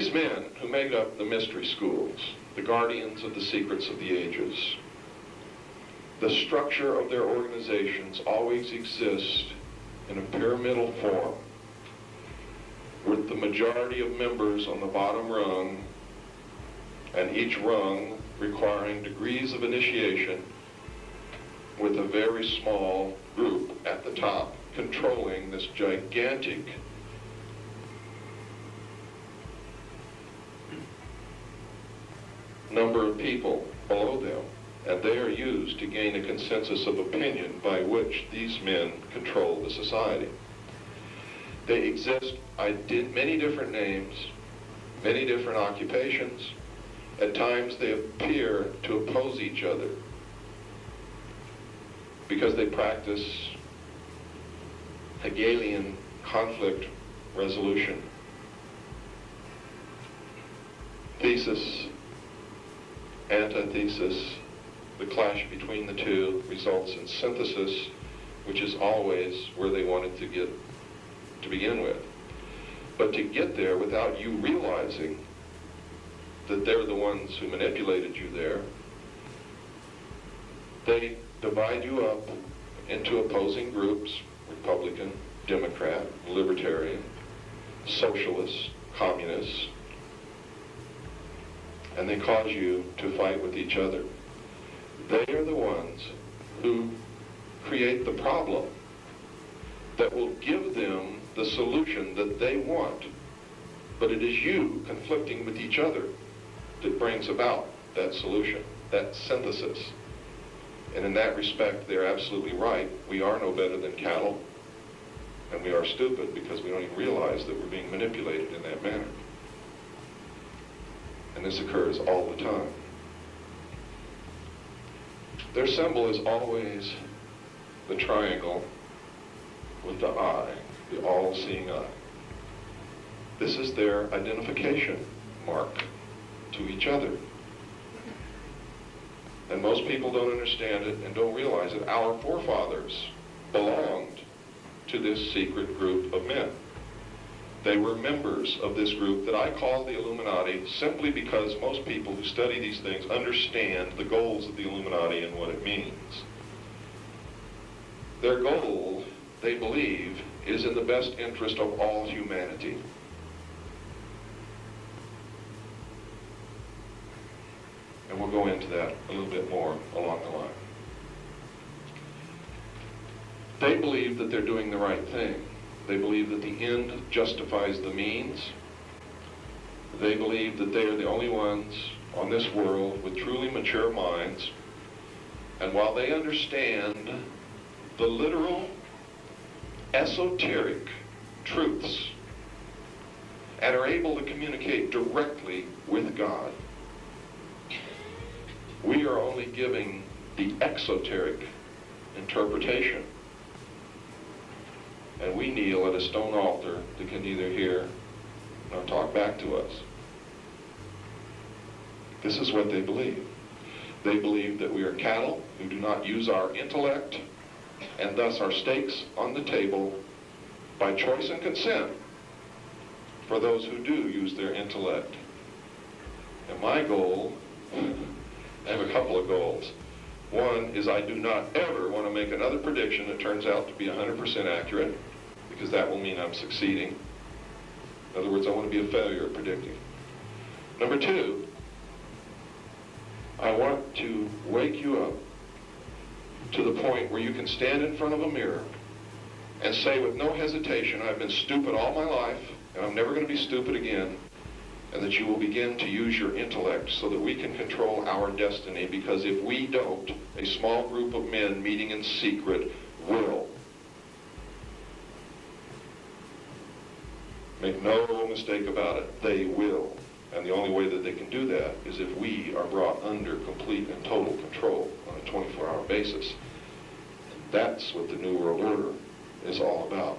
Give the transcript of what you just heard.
These men who make up the mystery schools, the guardians of the secrets of the ages, the structure of their organizations always exists in a pyramidal form, with the majority of members on the bottom rung, and each rung requiring degrees of initiation, with a very small group at the top controlling this gigantic number of people below them, and they are used to gain a consensus of opinion by which these men control the society. They exist many different names, many different occupations. At times they appear to oppose each other because they practice Hegelian conflict resolution. Thesis, antithesis, the clash between the two results in synthesis, which is always where they wanted to get to begin with. But to get there without you realizing that they're the ones who manipulated you there, they divide you up into opposing groups: Republican, Democrat, Libertarian, Socialist, Communist, and they cause you to fight with each other. They are the ones who create the problem that will give them the solution that they want. But it is you conflicting with each other that brings about that solution, that synthesis. And in that respect, they're absolutely right. We are no better than cattle, and we are stupid because we don't even realize that we're being manipulated in that manner. And this occurs all the time. Their symbol is always the triangle with the eye, the all-seeing eye. This is their identification mark to each other. And most people don't understand it and don't realize that our forefathers belonged to this secret group of men. They were members of this group that I call the Illuminati, simply because most people who study these things understand the goals of the Illuminati and what it means. Their goal, they believe, is in the best interest of all humanity. And we'll go into that a little bit more along the line. They believe that they're doing the right thing. They believe that the end justifies the means. They believe that they are the only ones on this world with truly mature minds. And while they understand the literal, esoteric truths and are able to communicate directly with God, we are only giving the exoteric interpretation. And we kneel at a stone altar that can neither hear nor talk back to us. This is what they believe. They believe that we are cattle who do not use our intellect, and thus our stakes on the table by choice and consent for those who do use their intellect. And my goal, I have a couple of goals. One is I do not ever want to make another prediction that turns out to be 100% accurate, because that will mean I'm succeeding. In other words, I want to be a failure at predicting. Number two, I want to wake you up to the point where you can stand in front of a mirror and say with no hesitation, I've been stupid all my life, and I'm never going to be stupid again, and that you will begin to use your intellect so that we can control our destiny, because if we don't, a small group of men meeting in secret will. Make no mistake about it, they will. And the only way that they can do that is if we are brought under complete and total control on a 24-hour basis. That's what the New World Order is all about.